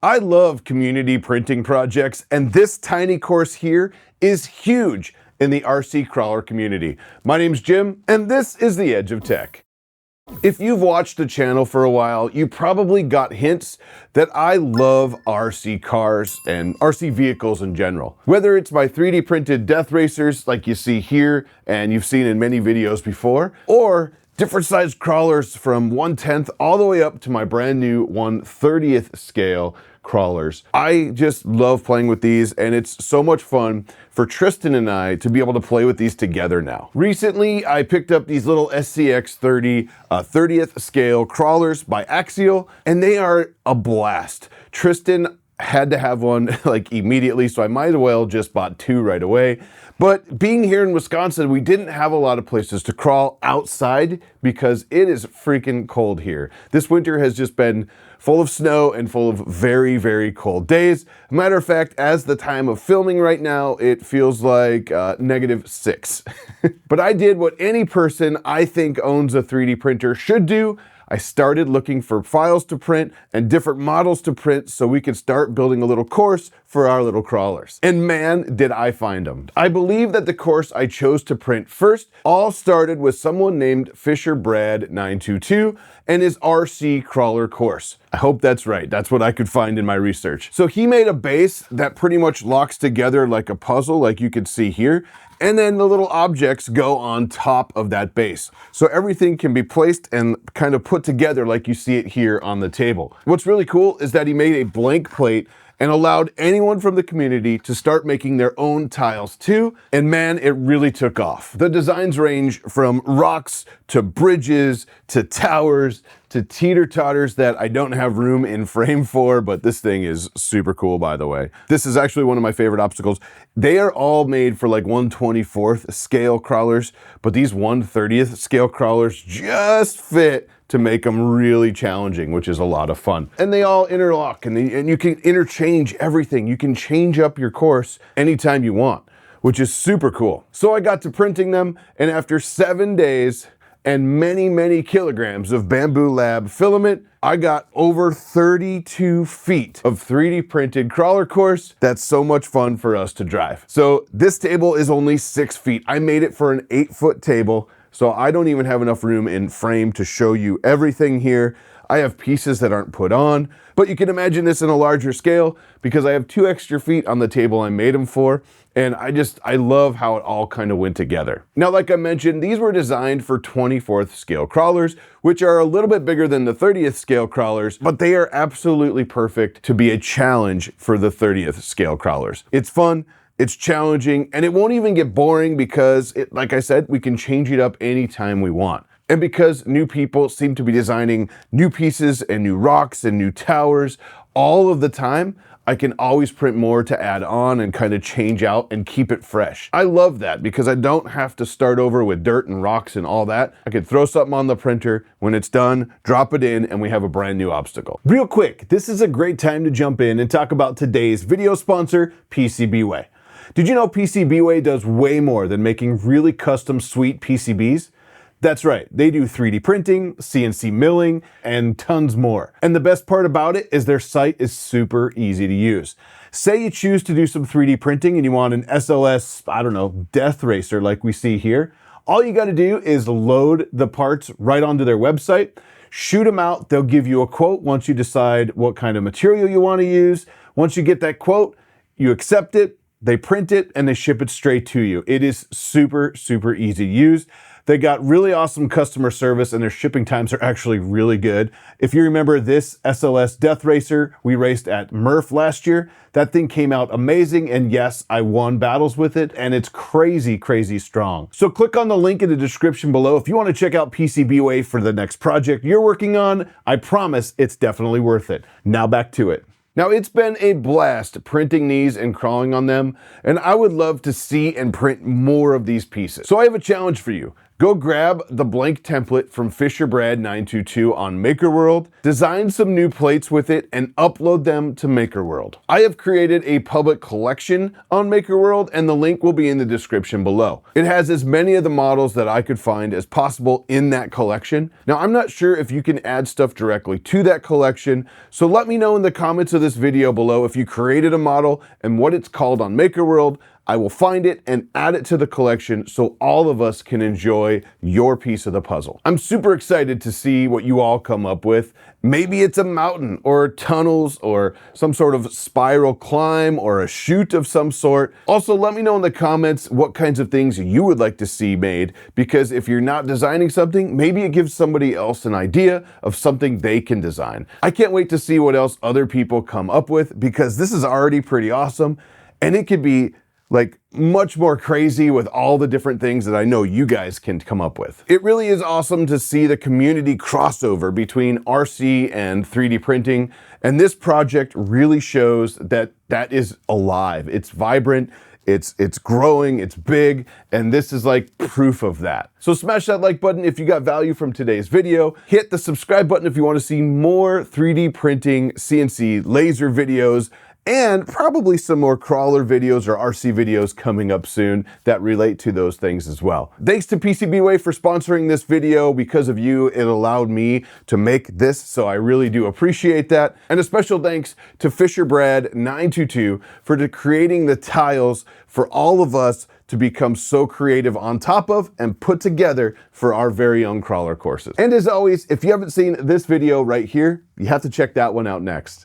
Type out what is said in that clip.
I love community printing projects, and this tiny course here is huge in the RC crawler community. My name's Jim, and this is The Edge of Tech. If you've watched the channel for a while, you probably got hints that I love RC cars and RC vehicles in general. Whether it's my 3D printed death racers like you see here and you've seen in many videos before, or different sized crawlers from 1/10 all the way up to my brand new 1/30th scale crawlers. I just love playing with these, and it's so much fun for Tristan and I to be able to play with these together now. Recently, I picked up these little SCX30 30th scale crawlers by Axial, and they are a blast. Tristan had to have one like immediately, so I might as well just bought two right away. But being here in Wisconsin, we didn't have a lot of places to crawl outside because it is freaking cold here. This winter has just been full of snow and full of very, very cold days. Matter of fact, as the time of filming right now, it feels like -6. But I did what any person I think owns a 3D printer should do. I started looking for files to print and different models to print so we could start building a little course for our little crawlers. And man, did I find them. I believe that the course I chose to print first all started with someone named Fisher Brad 922 and his RC crawler course. I hope that's right. That's what I could find in my research. So he made a base that pretty much locks together like a puzzle, like you could see here. And then the little objects go on top of that base. So everything can be placed and kind of put together like you see it here on the table. What's really cool is that he made a blank plate and allowed anyone from the community to start making their own tiles too. And man, it really took off. The designs range from rocks to bridges to towers to teeter-totters that I don't have room in frame for, but this thing is super cool, by the way. This is actually one of my favorite obstacles. They are all made for like 1/24th scale crawlers, but these 1/30th scale crawlers just fit to make them really challenging, which is a lot of fun. And they all interlock, and you can interchange everything. You can change up your course anytime you want, which is super cool. So I got to printing them, and after 7 days and many, many kilograms of Bamboo Lab filament, I got over 32 feet of 3D printed crawler course. That's so much fun for us to drive. So this table is only 6 feet. I made it for an 8-foot table, so I don't even have enough room in frame to show you everything here. I have pieces that aren't put on, but you can imagine this in a larger scale because I have 2 extra feet on the table I made them for, and I love how it all kind of went together. Now, like I mentioned, these were designed for 24th scale crawlers, which are a little bit bigger than the 30th scale crawlers, but they are absolutely perfect to be a challenge for the 30th scale crawlers. It's fun, it's challenging, and it won't even get boring because, like I said, we can change it up anytime we want. And because new people seem to be designing new pieces and new rocks and new towers all of the time, I can always print more to add on and kind of change out and keep it fresh. I love that because I don't have to start over with dirt and rocks and all that. I can throw something on the printer, when it's done, drop it in, and we have a brand new obstacle. Real quick, this is a great time to jump in and talk about today's video sponsor, PCBWay. Did you know PCBWay does way more than making really custom sweet PCBs? That's right, they do 3D printing, CNC milling, and tons more. And the best part about it is their site is super easy to use. Say you choose to do some 3D printing and you want an SLS, I don't know, death racer like we see here. All you gotta do is load the parts right onto their website, shoot them out, they'll give you a quote once you decide what kind of material you wanna use. Once you get that quote, you accept it, they print it, and they ship it straight to you. It is super, super easy to use. They got really awesome customer service, and their shipping times are actually really good. If you remember this SLS Death Racer we raced at Murph last year, that thing came out amazing, and yes, I won battles with it, and it's crazy, crazy strong. So click on the link in the description below if you want to check out PCBWay for the next project you're working on. I promise it's definitely worth it. Now back to it. Now, it's been a blast printing these and crawling on them, and I would love to see and print more of these pieces. So I have a challenge for you. Go grab the blank template from FisherBrad922 on MakerWorld, design some new plates with it, and upload them to MakerWorld. I have created a public collection on MakerWorld, and the link will be in the description below. It has as many of the models that I could find as possible in that collection. Now, I'm not sure if you can add stuff directly to that collection, so let me know in the comments of this video below if you created a model and what it's called on MakerWorld. I will find it and add it to the collection so all of us can enjoy your piece of the puzzle. I'm super excited to see what you all come up with. Maybe it's a mountain or tunnels or some sort of spiral climb or a chute of some sort. Also, let me know in the comments what kinds of things you would like to see made, because if you're not designing something, maybe it gives somebody else an idea of something they can design. I can't wait to see what else other people come up with, because this is already pretty awesome, and it could be like much more crazy with all the different things that I know you guys can come up with. It really is awesome to see the community crossover between RC and 3D printing, and this project really shows that that is alive. It's vibrant, it's growing, it's big, and this is like proof of that. So smash that like button if you got value from today's video. Hit the subscribe button if you want to see more 3D printing, CNC, laser videos, and probably some more crawler videos or RC videos coming up soon that relate to those things as well. Thanks to PCBWay for sponsoring this video. Because of you, it allowed me to make this, so I really do appreciate that. And a special thanks to FisherBrad922 for creating the tiles for all of us to become so creative on top of and put together for our very own crawler courses. And as always, if you haven't seen this video right here, you have to check that one out next.